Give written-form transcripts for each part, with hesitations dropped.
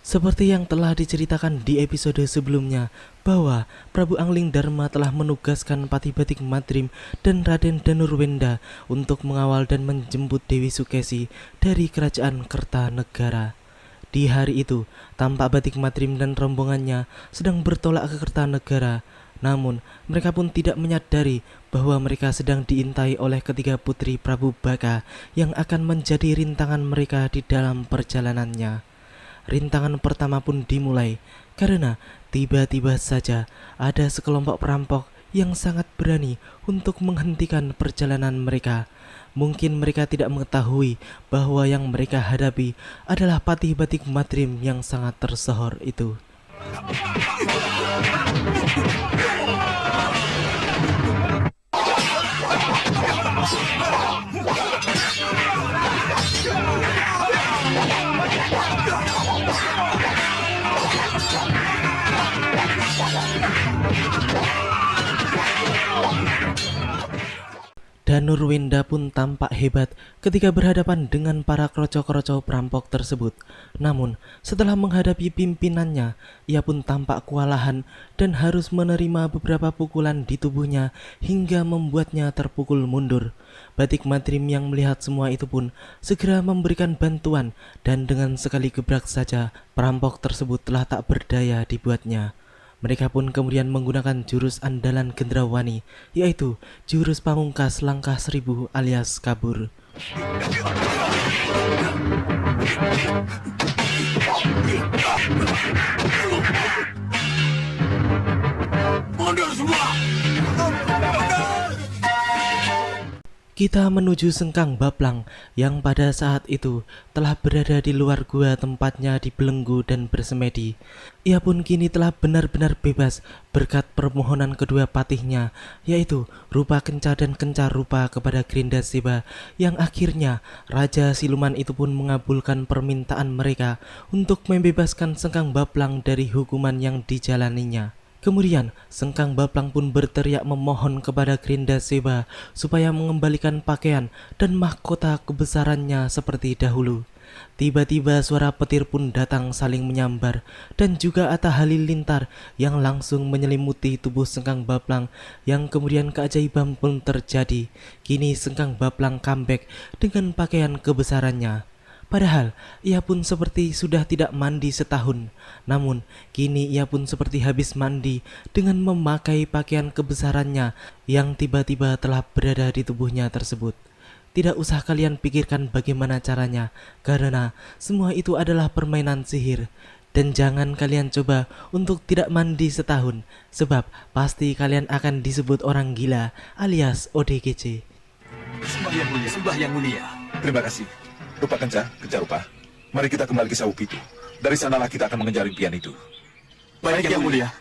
Seperti yang telah diceritakan di episode sebelumnya, bahwa Prabu Angling Darma telah menugaskan Patih Batik Madrim dan Raden Danurwenda untuk mengawal dan menjemput Dewi Sukesi dari kerajaan Kertanegara. Di hari itu, tampak Batik Madrim dan rombongannya sedang bertolak ke Kertanegara. Namun, mereka pun tidak menyadari bahwa mereka sedang diintai oleh ketiga putri Prabu Baka yang akan menjadi rintangan mereka di dalam perjalanannya. Rintangan pertama pun dimulai karena tiba-tiba saja ada sekelompok perampok yang sangat berani untuk menghentikan perjalanan mereka. Mungkin mereka tidak mengetahui bahwa yang mereka hadapi adalah Patih Batik Madrim yang sangat tersohor itu. Danurwenda pun tampak hebat ketika berhadapan dengan para kroco-kroco perampok tersebut. Namun, setelah menghadapi pimpinannya, ia pun tampak kewalahan dan harus menerima beberapa pukulan di tubuhnya hingga membuatnya terpukul mundur. Batik Madrim yang melihat semua itu pun segera memberikan bantuan, dan dengan sekali gebrak saja perampok tersebut telah tak berdaya dibuatnya. Mereka pun kemudian menggunakan jurus andalan Gendrawani, yaitu jurus pamungkas langkah 1000 alias kabur. Mundur semua! Kita menuju Sengkang Baplang yang pada saat itu telah berada di luar gua tempatnya dibelenggu dan bersemedi. Ia pun kini telah benar-benar bebas berkat permohonan kedua patihnya, yaitu Rupa Kenca dan Kenca Rupa kepada Grindaseba, yang akhirnya Raja Siluman itu pun mengabulkan permintaan mereka untuk membebaskan Sengkang Baplang dari hukuman yang dijalaninya. Kemudian, Sengkang Baplang pun berteriak memohon kepada Grindaseba supaya mengembalikan pakaian dan mahkota kebesarannya seperti dahulu. Tiba-tiba suara petir pun datang saling menyambar, dan juga Atta Halilintar yang langsung menyelimuti tubuh Sengkang Baplang, yang kemudian keajaiban pun terjadi. Kini Sengkang Baplang comeback dengan pakaian kebesarannya. Padahal ia pun seperti sudah tidak mandi setahun. Namun kini ia pun seperti habis mandi dengan memakai pakaian kebesarannya yang tiba-tiba telah berada di tubuhnya tersebut. Tidak usah kalian pikirkan bagaimana caranya, karena semua itu adalah permainan sihir. Dan jangan kalian coba untuk tidak mandi setahun, sebab pasti kalian akan disebut orang gila alias ODGJ. Sembah yang mulia, sembah yang mulia. Terima kasih. Rupa Kenca, Kenca Rupa. Mari kita kembali ke Sawu Pitu. Dari sanalah kita akan mengejar impian itu. Baik yang mulia.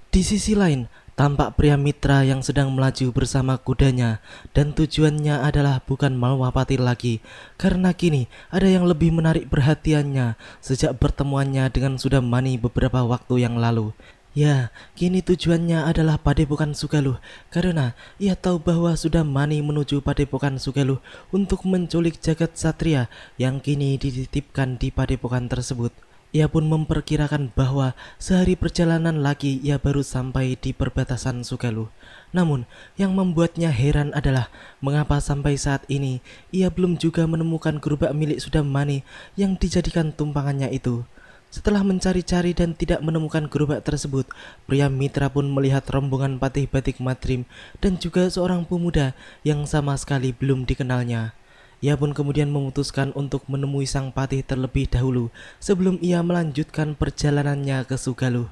Di sisi lain, tampak pria mitra yang sedang melaju bersama kudanya, dan tujuannya adalah bukan Malwapati lagi, karena kini ada yang lebih menarik perhatiannya sejak pertemuannya dengan Sudamani beberapa waktu yang lalu. Ya, kini tujuannya adalah Padepokan Sugaluh, karena ia tahu bahwa Sudamani menuju Padepokan Sugaluh untuk menculik jagat satria yang kini dititipkan di padepokan tersebut. Ia pun memperkirakan bahwa sehari perjalanan lagi ia baru sampai di perbatasan Sugaluh. Namun, yang membuatnya heran adalah mengapa sampai saat ini ia belum juga menemukan gerobak milik Sudamani yang dijadikan tumpangannya itu. Setelah mencari-cari dan tidak menemukan gerobak tersebut, pria mitra pun melihat rombongan Patih Batik Madrim dan juga seorang pemuda yang sama sekali belum dikenalnya. Ia pun kemudian memutuskan untuk menemui sang patih terlebih dahulu sebelum ia melanjutkan perjalanannya ke Sugaluh.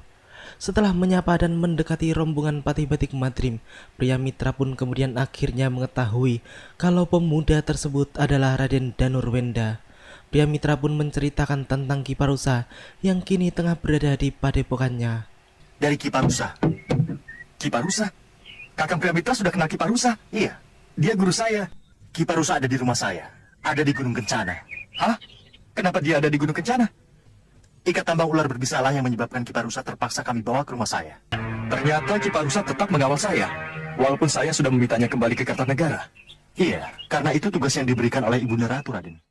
Setelah menyapa dan mendekati rombongan Patih Batik Madrim, pria mitra pun kemudian akhirnya mengetahui kalau pemuda tersebut adalah Raden Danurwenda. Pria mitra pun menceritakan tentang Ki Parusa yang kini tengah berada di padepokannya. Dari Ki Parusa. Ki Parusa? Kakang pria mitra sudah kenal Ki Parusa? Iya, dia guru saya. Ki Parusa ada di rumah saya. Ada di Gunung Kencana. Hah? Kenapa dia ada di Gunung Kencana? Ikat tambang ular berbisalah yang menyebabkan Ki Parusa terpaksa kami bawa ke rumah saya. Ternyata Ki Parusa tetap mengawal saya, walaupun saya sudah memintanya kembali ke Kertanegara. Iya, karena itu tugas yang diberikan oleh Ibunda Ratu, Raden.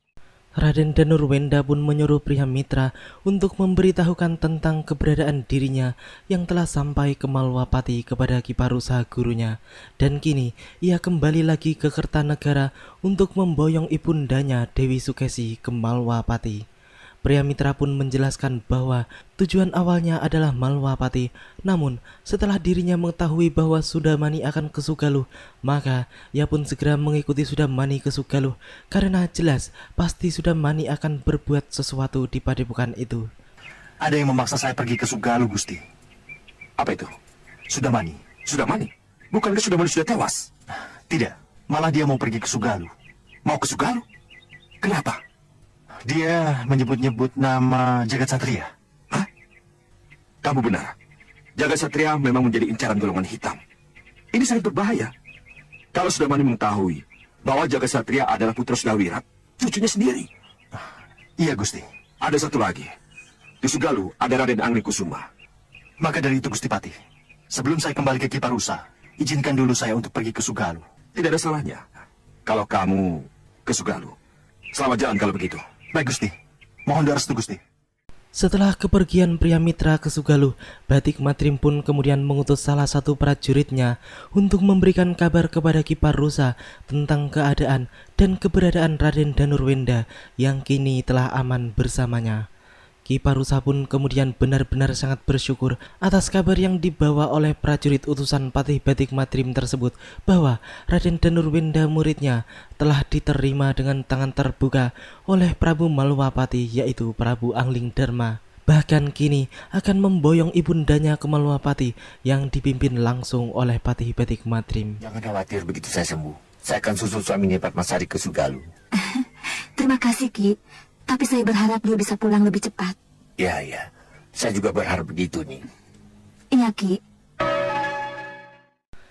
Raden Danurwenda pun menyuruh pria mitra untuk memberitahukan tentang keberadaan dirinya yang telah sampai ke Malwapati kepada Kiparusa gurunya. Dan kini ia kembali lagi ke Kertanegara untuk memboyong ibundanya Dewi Sukesi ke Malwapati. Pria mitra pun menjelaskan bahwa tujuan awalnya adalah Malwapati, namun setelah dirinya mengetahui bahwa Sudamani akan ke Sugaluh, maka ia pun segera mengikuti Sudamani ke Sugaluh karena jelas pasti Sudamani akan berbuat sesuatu di padepokan itu. Ada yang memaksa saya pergi ke Sugaluh, Gusti. Apa itu? Sudamani. Sudamani? Bukankah Sudamani sudah tewas? Tidak, malah dia mau pergi ke Sugaluh. Mau ke Sugaluh? Kenapa? Dia menyebut-nyebut nama Jagat Satria. Hah? Kamu benar. Jagat Satria memang menjadi incaran golongan hitam. Ini sangat berbahaya. Kalau Sudamani mengetahui bahwa Jagat Satria adalah putra Sudawirat, cucunya sendiri. Iya, Gusti. Ada satu lagi. Di Sugaluh ada Raden Angli Kusuma. Maka dari itu, Gusti Patih, sebelum saya kembali ke Kiparusa, izinkan dulu saya untuk pergi ke Sugaluh. Tidak ada salahnya kalau kamu ke Sugaluh. Selamat jalan kalau begitu. Baik, Gusti. Mohon restu, Gusti. Setelah kepergian pria mitra ke Sugaluh, Batik Matrim pun kemudian mengutus salah satu prajuritnya untuk memberikan kabar kepada Kiparusa tentang keadaan dan keberadaan Raden Danurwenda yang kini telah aman bersamanya. Kiparusa pun kemudian benar-benar sangat bersyukur atas kabar yang dibawa oleh prajurit utusan Patih Batik Matrim tersebut bahwa Raden Danurwenda muridnya telah diterima dengan tangan terbuka oleh Prabu Malwapati, yaitu Prabu Angling Darma. Bahkan kini akan memboyong ibundanya ke Malwapati yang dipimpin langsung oleh Patih Batik Matrim. Jangan khawatir, begitu saya sembuh, saya akan susul suaminya Padmasari ke Sugaluh. Terima kasih, Ki. Tapi saya berharap dia bisa pulang lebih cepat. Ya, saya juga berharap begitu nih. Iya, Ki.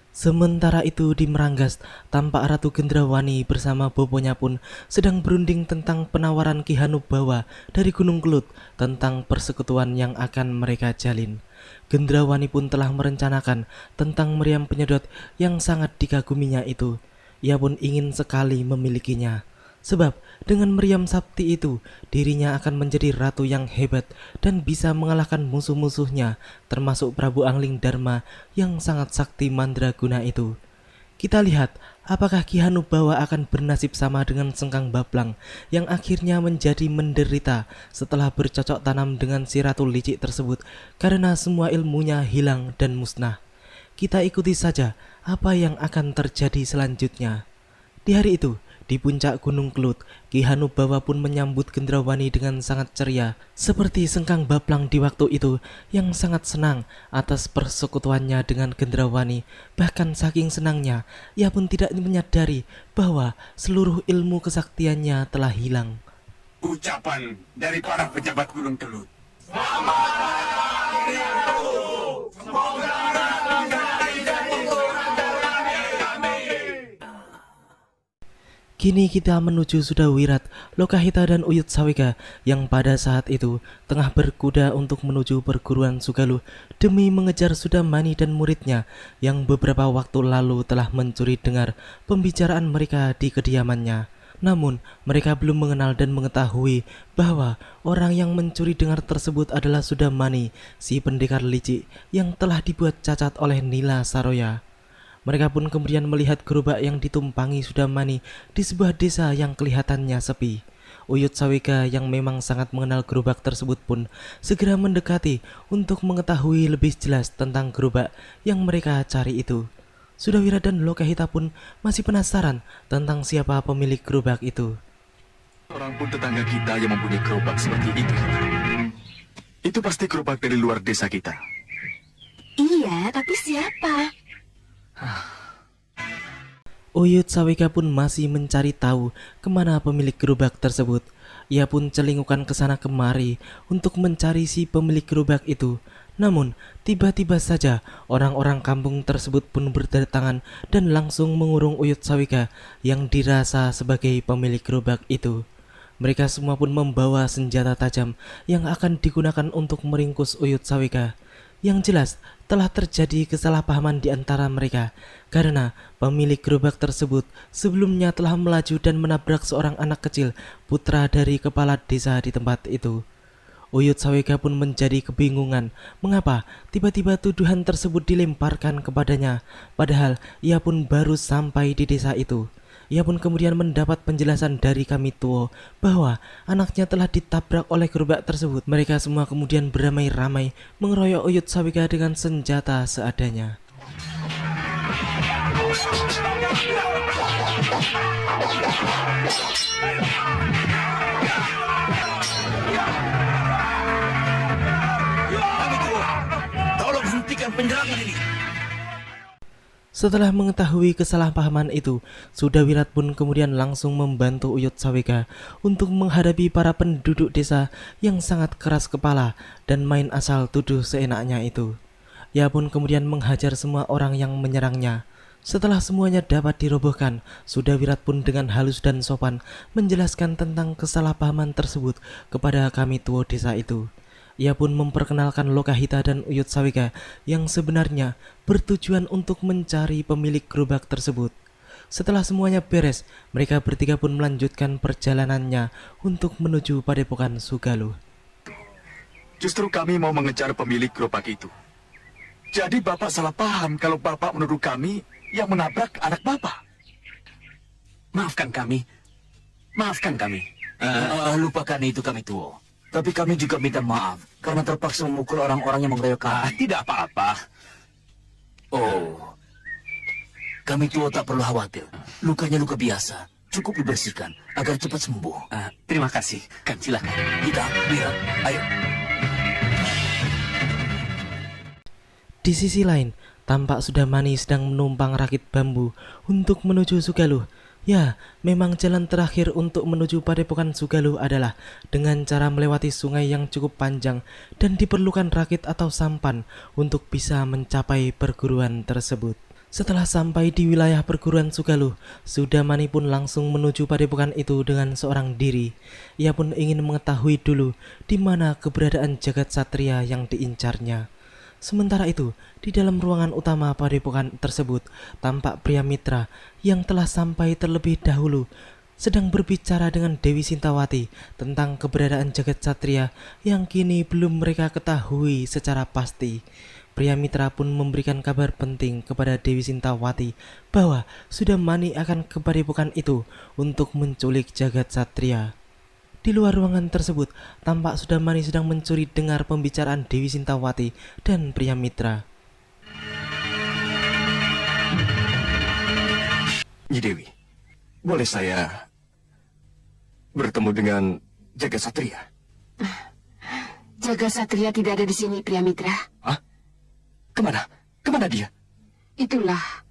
Sementara itu di Meranggas, tampak Ratu Gendrawani bersama bobonya pun sedang berunding tentang penawaran Ki Hanubawa dari Gunung Kelut tentang persekutuan yang akan mereka jalin. Gendrawani pun telah merencanakan tentang meriam penyedot yang sangat dikaguminya itu. Ia pun ingin sekali memilikinya. Sebab dengan meriam sakti itu, dirinya akan menjadi ratu yang hebat dan bisa mengalahkan musuh-musuhnya, termasuk Prabu Angling Darma yang sangat sakti mandraguna itu. Kita lihat apakah Ki Hanubawa akan bernasib sama dengan Sengkang Baplang yang akhirnya menjadi menderita setelah bercocok tanam dengan si ratu licik tersebut karena semua ilmunya hilang dan musnah. Kita ikuti saja apa yang akan terjadi selanjutnya. Di hari itu, di puncak Gunung Kelut, Ki Hanubawa pun menyambut Gendrawani dengan sangat ceria, seperti Sengkang Baplang di waktu itu yang sangat senang atas persekutuannya dengan Gendrawani. Bahkan saking senangnya, ia pun tidak menyadari bahwa seluruh ilmu kesaktiannya telah hilang. Ucapan dari para pejabat Gunung Kelut. Kini kita menuju Sudawirat, Lokahita dan Uyut Sawika yang pada saat itu tengah berkuda untuk menuju perguruan Sugaluh demi mengejar Sudamani dan muridnya yang beberapa waktu lalu telah mencuri dengar pembicaraan mereka di kediamannya. Namun mereka belum mengenal dan mengetahui bahwa orang yang mencuri dengar tersebut adalah Sudamani, si pendekar licik yang telah dibuat cacat oleh Nila Saroya. Mereka pun kemudian melihat gerobak yang ditumpangi Sudamani di sebuah desa yang kelihatannya sepi. Uyut Sawika yang memang sangat mengenal gerobak tersebut pun segera mendekati untuk mengetahui lebih jelas tentang gerobak yang mereka cari itu. Sudawira dan Lokahita pun masih penasaran tentang siapa pemilik gerobak itu. Orang pun tetangga kita yang mempunyai gerobak seperti itu. Itu pasti gerobak dari luar desa kita. Iya, tapi siapa? Uyut Sawika pun masih mencari tahu kemana pemilik gerobak tersebut. Ia pun celingukan ke sana kemari untuk mencari si pemilik gerobak itu. Namun, tiba-tiba saja orang-orang kampung tersebut pun berdatangan dan langsung mengurung Uyut Sawika yang dirasa sebagai pemilik gerobak itu. Mereka semua pun membawa senjata tajam yang akan digunakan untuk meringkus Uyut Sawika. Yang jelas telah terjadi kesalahpahaman di antara mereka karena pemilik gerobak tersebut sebelumnya telah melaju dan menabrak seorang anak kecil, putra dari kepala desa di tempat itu. Uyut Sawega pun menjadi kebingungan mengapa tiba-tiba tuduhan tersebut dilemparkan kepadanya, padahal ia pun baru sampai di desa itu. Ia pun kemudian mendapat penjelasan dari Kamituo bahwa anaknya telah ditabrak oleh gerobak tersebut. Mereka semua kemudian beramai-ramai mengeroyok Uyut Sawega dengan senjata seadanya. Tolong hentikan penyerangan ini. Setelah mengetahui kesalahpahaman itu, Sudawirat pun kemudian langsung membantu Uyut Sawega untuk menghadapi para penduduk desa yang sangat keras kepala dan main asal tuduh seenaknya itu. Ia pun kemudian menghajar semua orang yang menyerangnya. Setelah semuanya dapat dirobohkan, Sudawirat pun dengan halus dan sopan menjelaskan tentang kesalahpahaman tersebut kepada Kamituo desa itu. Ia pun memperkenalkan Lokahita dan Uyut Sawega yang sebenarnya bertujuan untuk mencari pemilik gerobak tersebut. Setelah semuanya beres, mereka bertiga pun melanjutkan perjalanannya untuk menuju Padepokan Sugaluh. Justru kami mau mengejar pemilik gerobak itu. Jadi Bapak salah paham kalau Bapak menuduh kami yang menabrak anak Bapak. Maafkan kami. Maafkan kami. Lupakan itu kami tua. Tapi kami juga minta maaf karena terpaksa memukul orang-orang yang mengeroyok kami. Tidak apa-apa. Oh, kami tua tak perlu khawatir. Lukanya luka biasa. Cukup dibersihkan agar cepat sembuh. Terima kasih. Kan silakan. Kita lihat. Ayo. Di sisi lain, tampak Sudamani sedang menumpang rakit bambu untuk menuju Sugaluh. Ya, memang jalan terakhir untuk menuju Padepokan Sugaluh adalah dengan cara melewati sungai yang cukup panjang dan diperlukan rakit atau sampan untuk bisa mencapai perguruan tersebut. Setelah sampai di wilayah perguruan Sugaluh, Sudamani pun langsung menuju Padepokan itu dengan seorang diri. Ia pun ingin mengetahui dulu di mana keberadaan jagat satria yang diincarnya. Sementara itu, di dalam ruangan utama padepokan tersebut, tampak pria mitra yang telah sampai terlebih dahulu sedang berbicara dengan Dewi Sintawati tentang keberadaan jagat satria yang kini belum mereka ketahui secara pasti. Pria mitra pun memberikan kabar penting kepada Dewi Sintawati bahwa Sudamani akan ke padepokan itu untuk menculik jagat satria. Di luar ruangan tersebut, tampak Sudamani sedang mencuri dengar pembicaraan Dewi Sintawati dan pria mitra. Nyi Dewi, boleh saya bertemu dengan Jaga Satria? Jaga Satria tidak ada di sini, pria mitra. Hah? Kemana? Kemana dia? Itulah,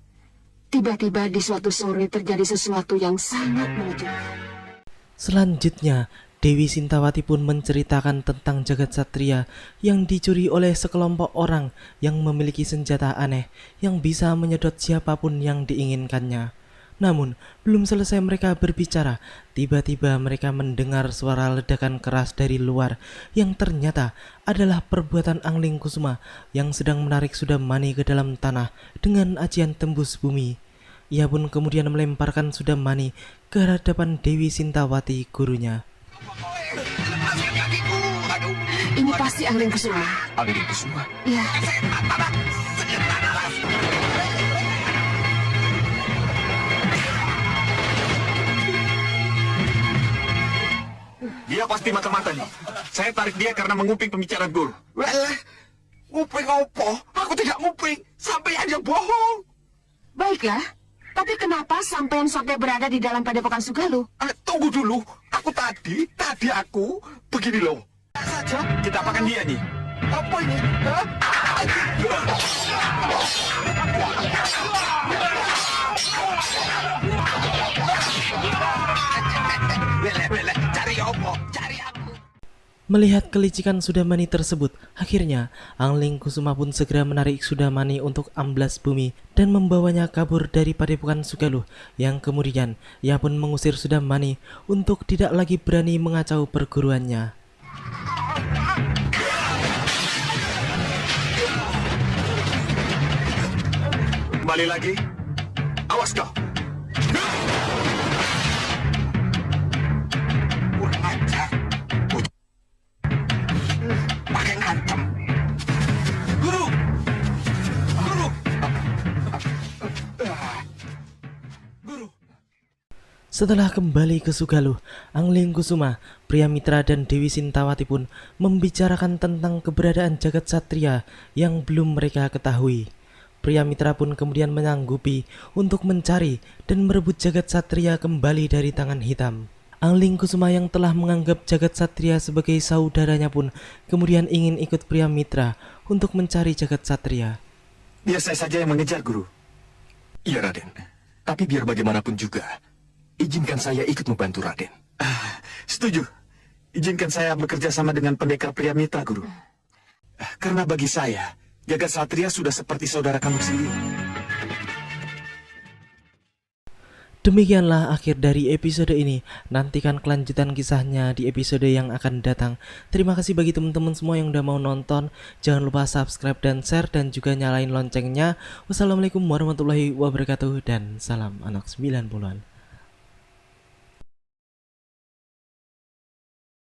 tiba-tiba di suatu sore terjadi sesuatu yang sangat mengejutkan. Selanjutnya, Dewi Sintawati pun menceritakan tentang jagat satria yang dicuri oleh sekelompok orang yang memiliki senjata aneh yang bisa menyedot siapapun yang diinginkannya. Namun, belum selesai mereka berbicara, tiba-tiba mereka mendengar suara ledakan keras dari luar yang ternyata adalah perbuatan Angling Kusuma yang sedang menarik Sudamani ke dalam tanah dengan ajian tembus bumi. Ia pun kemudian melemparkan Sudamani ke hadapan Dewi Sintawati, gurunya. Ini pasti Angling Kusuma. Angling Kusuma? Ya, Dia pasti mata-mata nih. Saya tarik dia karena menguping pembicaraan guru. Weleh, nguping opo? Aku tidak nguping. Sampai aja bohong. baiklah. Tapi kenapa sampean sampai berada di dalam padepokan Sugaluh? Tunggu dulu. Tadi aku begini loh. Saja. Kita apakan dia nih? Apa ini? Hah? Weleh, cari opo? Cari aku. Melihat kelicikan Sudamani tersebut, akhirnya Angling Kusuma pun segera menarik Sudamani untuk amblas bumi dan membawanya kabur dari padepokan Sugaluh, yang kemudian ia pun mengusir Sudamani untuk tidak lagi berani mengacau perguruannya. kembali lagi. Awas kau. Kurang ajar. Pakai ngancam. Guru! Guru! Guru! Setelah kembali ke Sugaluh, Angling Kusuma, Priamitra dan Dewi Sintawati pun membicarakan tentang keberadaan jagat satria yang belum mereka ketahui. Priamitra pun kemudian menyanggupi untuk mencari dan merebut jagat satria kembali dari tangan hitam. Angling Kusuma yang telah menganggap jagat satria sebagai saudaranya pun kemudian ingin ikut Priamitra untuk mencari jagat satria. Biar saya saja yang mengejar, Guru. Iya, Raden. Tapi biar bagaimanapun juga, izinkan saya ikut membantu Raden. Setuju. Izinkan saya bekerja sama dengan pendekar Priamitra, Guru. Karena bagi saya, jagat satria sudah seperti saudara kandung sendiri. Demikianlah akhir dari episode ini. Nantikan kelanjutan kisahnya di episode yang akan datang. Terima kasih bagi teman-teman semua yang udah mau nonton. Jangan lupa subscribe dan share dan juga nyalain loncengnya. Wassalamualaikum warahmatullahi wabarakatuh dan salam anak 90-an.